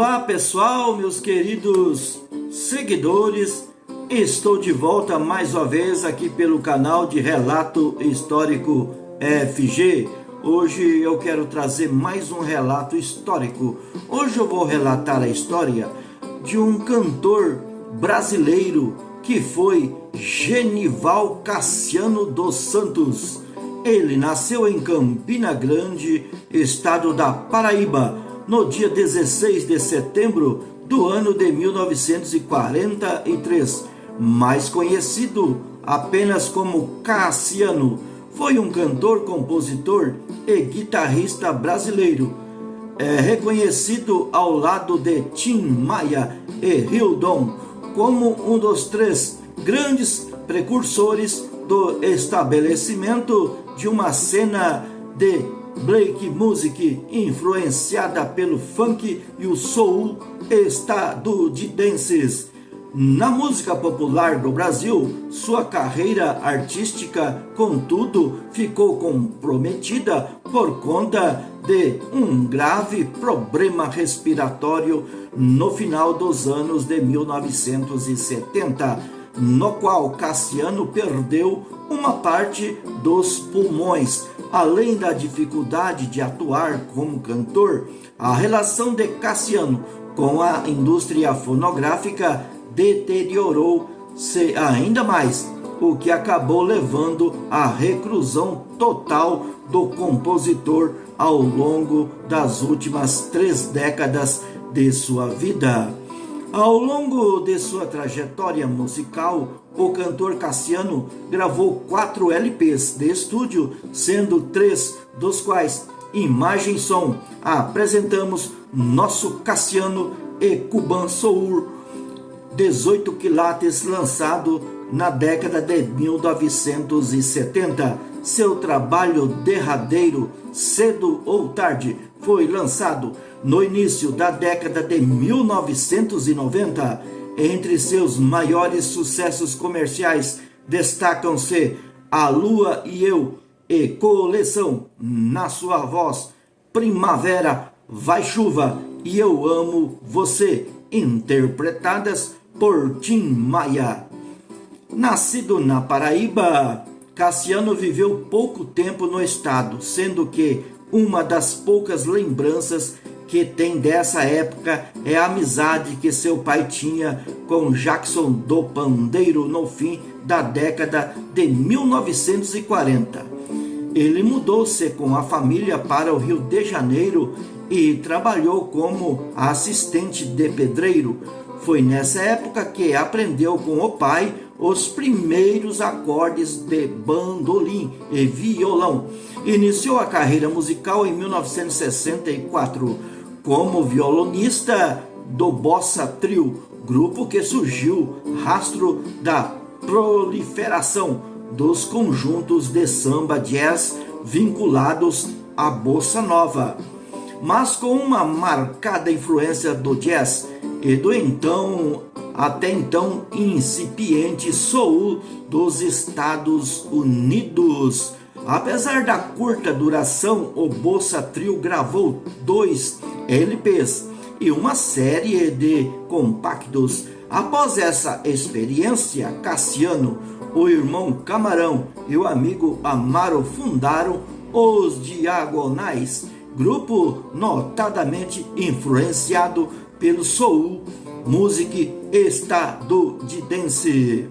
Olá pessoal, meus queridos seguidores, estou de volta mais uma vez aqui pelo canal de Relato Histórico FG. Hoje eu quero trazer mais um relato histórico. Hoje eu vou relatar a história de um cantor brasileiro que foi Genival Cassiano dos Santos. Ele nasceu em Campina Grande, estado da Paraíba, no dia 16 de setembro do ano de 1943, mais conhecido apenas como Cassiano. Foi um cantor, compositor e guitarrista brasileiro, reconhecido ao lado de Tim Maia e Hildon como um dos três grandes precursores do estabelecimento de uma cena de black music influenciada pelo funk e o soul estadunidenses. Na música popular do Brasil, sua carreira artística, contudo, ficou comprometida por conta de um grave problema respiratório no final dos anos de 1970, no qual Cassiano perdeu uma parte dos pulmões. Além da dificuldade de atuar como cantor, a relação de Cassiano com a indústria fonográfica deteriorou-se ainda mais, o que acabou levando à reclusão total do compositor ao longo das últimas 3 décadas de sua vida. Ao longo de sua trajetória musical, o cantor Cassiano gravou 4 LPs de estúdio, sendo 3 dos quais, imagem e som, apresentamos Nosso Cassiano e Cuban Soul, 18 quilates, lançado na década de 1970. Seu trabalho derradeiro, Cedo ou Tarde, foi lançado no início da década de 1990. Entre seus maiores sucessos comerciais destacam-se A Lua e Eu e Coleção, na sua voz, Primavera, Vai Chuva e Eu Amo Você, interpretadas por Tim Maia. Nascido na Paraíba, Cassiano viveu pouco tempo no estado, sendo que uma das poucas lembranças que tem dessa época é a amizade que seu pai tinha com Jackson do Pandeiro no fim da década de 1940. Ele mudou-se com a família para o Rio de Janeiro e trabalhou como assistente de pedreiro. Foi nessa época que aprendeu com o pai os primeiros acordes de bandolim e violão. Iniciou a carreira musical em 1964 como violonista do Bossa Trio, grupo que surgiu rastro da proliferação dos conjuntos de samba jazz vinculados à bossa nova, mas com uma marcada influência do jazz e do até então incipiente soul dos Estados Unidos. Apesar da curta duração, o Bossa Trio gravou 2 LPs e uma série de compactos. Após essa experiência, Cassiano, o irmão Camarão e o amigo Amaro fundaram Os Diagonais, grupo notadamente influenciado pelo soul music estadunidense.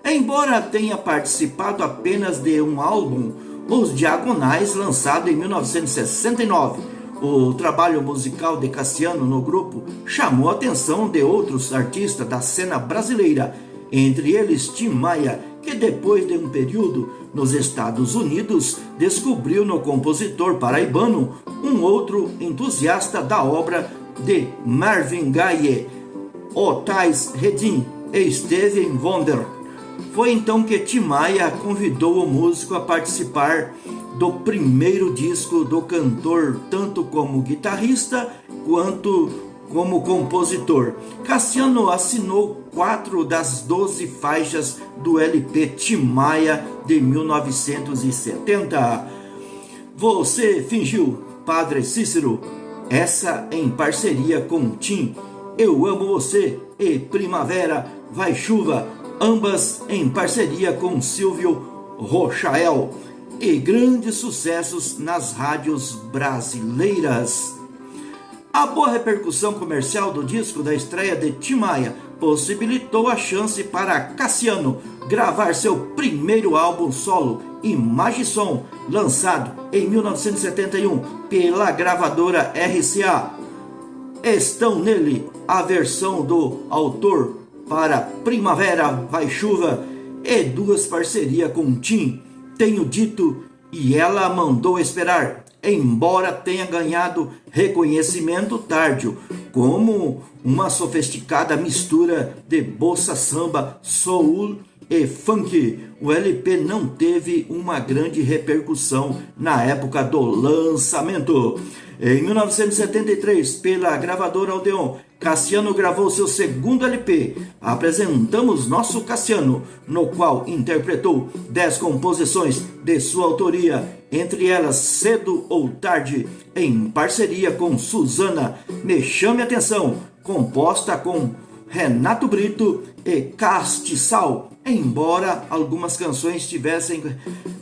Embora tenha participado apenas de um álbum, Os Diagonais, lançado em 1969, o trabalho musical de Cassiano no grupo chamou a atenção de outros artistas da cena brasileira, entre eles Tim Maia, que depois de um período nos Estados Unidos, descobriu no compositor paraibano um outro entusiasta da obra de Marvin Gaye, Otis Redding e Stevie Wonder. Foi então que Tim Maia convidou o músico a participar do primeiro disco do cantor, tanto como guitarrista quanto como compositor. Cassiano assinou 4 das 12 faixas do LP Tim Maia de 1970. Você fingiu, Padre Cícero, essa em parceria com Tim, Eu Amo Você e Primavera Vai Chuva, ambas em parceria com Silvio Rochael, e grandes sucessos nas rádios brasileiras. A boa repercussão comercial do disco da estreia de Tim Maia possibilitou a chance para Cassiano gravar seu primeiro álbum solo, Imagisson, lançado em 1971 pela gravadora RCA. Estão nele a versão do autor para Primavera Vai Chuva e duas parcerias com Tim, Tenho Dito e Ela Mandou Esperar, embora tenha ganhado reconhecimento tardio como uma sofisticada mistura de bossa samba, soul e funk. O LP não teve uma grande repercussão na época do lançamento. Em 1973, pela gravadora Odeon, Cassiano gravou seu segundo LP, Apresentamos Nosso Cassiano, no qual interpretou 10 composições de sua autoria, entre elas Cedo ou Tarde, em parceria com Suzana, Me Chame Atenção, composta com Renato Brito e Castiçal, embora algumas canções tivessem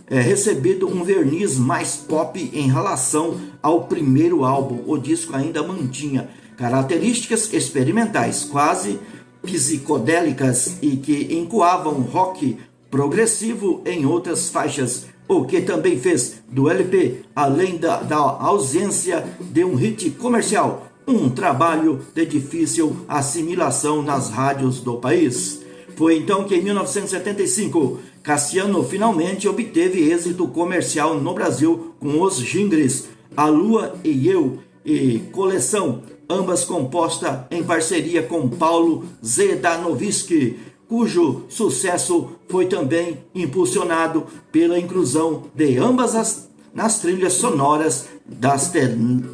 recebido um verniz mais pop em relação ao primeiro álbum. O disco ainda mantinha características experimentais, quase psicodélicas, e que encoavam rock progressivo em outras faixas, o que também fez do LP, além da ausência de um hit comercial, um trabalho de difícil assimilação nas rádios do país. Foi então que em 1975, Cassiano finalmente obteve êxito comercial no Brasil com os jingles A Lua e Eu e Coleção, ambas compostas em parceria com Paulo Zdanoviski, cujo sucesso foi também impulsionado pela inclusão de ambas nas trilhas sonoras das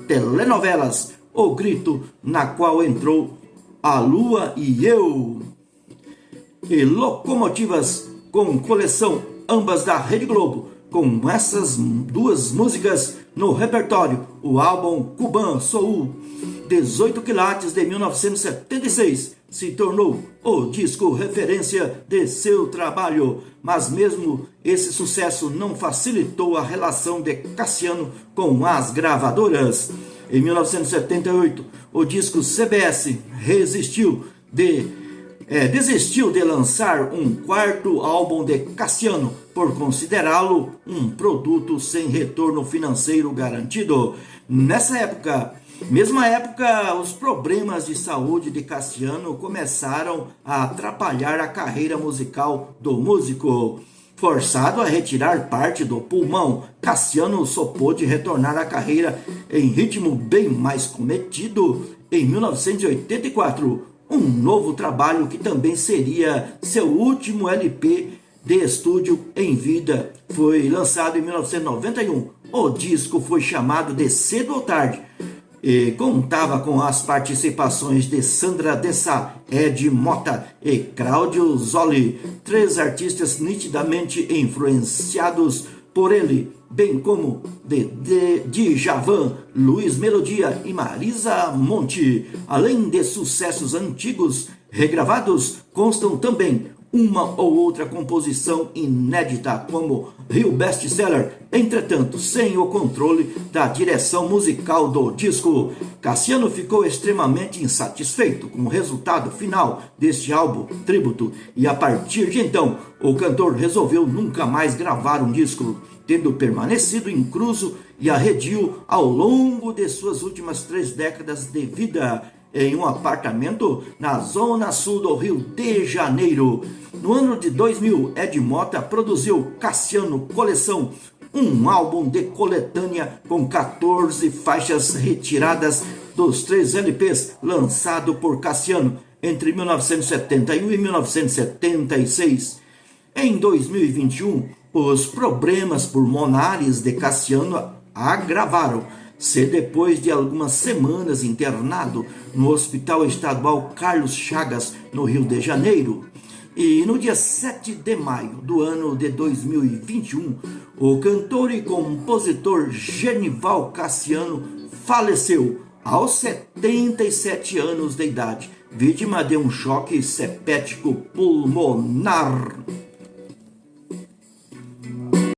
telenovelas O Grito, na qual entrou A Lua e Eu, e Locomotivas com Coleção, ambas da Rede Globo. Com essas duas músicas no repertório, o álbum Cuban Soul 18 quilates de 1976 se tornou o disco referência de seu trabalho. Mas mesmo esse sucesso não facilitou a relação de Cassiano com as gravadoras. Em 1978, o disco CBS desistiu de lançar um quarto álbum de Cassiano por considerá-lo um produto sem retorno financeiro garantido. Nessa mesma época, os problemas de saúde de Cassiano começaram a atrapalhar a carreira musical do músico. Forçado a retirar parte do pulmão, Cassiano só pôde retornar à carreira em ritmo bem mais cometido em 1984. Um novo trabalho que também seria seu último LP de estúdio em vida. Foi lançado em 1991. O disco foi chamado de Cedo ou Tarde e contava com as participações de Sandra de Sá, Ed Mota e Cláudio Zoli, três artistas nitidamente influenciados por ele, bem como de Djavan, Luiz Melodia e Marisa Monte. Além de sucessos antigos regravados, constam também uma ou outra composição inédita, como Rio Best Seller, entretanto, sem o controle da direção musical do disco. Cassiano ficou extremamente insatisfeito com o resultado final deste álbum tributo, e a partir de então, o cantor resolveu nunca mais gravar um disco, tendo permanecido incluso e arredio ao longo de suas últimas 3 décadas de vida em um apartamento na zona sul do Rio de Janeiro. No ano de 2000, Ed Mota produziu Cassiano Coleção, um álbum de coletânea com 14 faixas retiradas dos 3 LPs lançado por Cassiano entre 1971 e 1976. Em 2021, os problemas pulmonares de Cassiano agravaram, depois de algumas semanas internado no Hospital Estadual Carlos Chagas, no Rio de Janeiro. E no dia 7 de maio do ano de 2021, o cantor e compositor Genival Cassiano faleceu aos 77 anos de idade, vítima de um choque sepético pulmonar.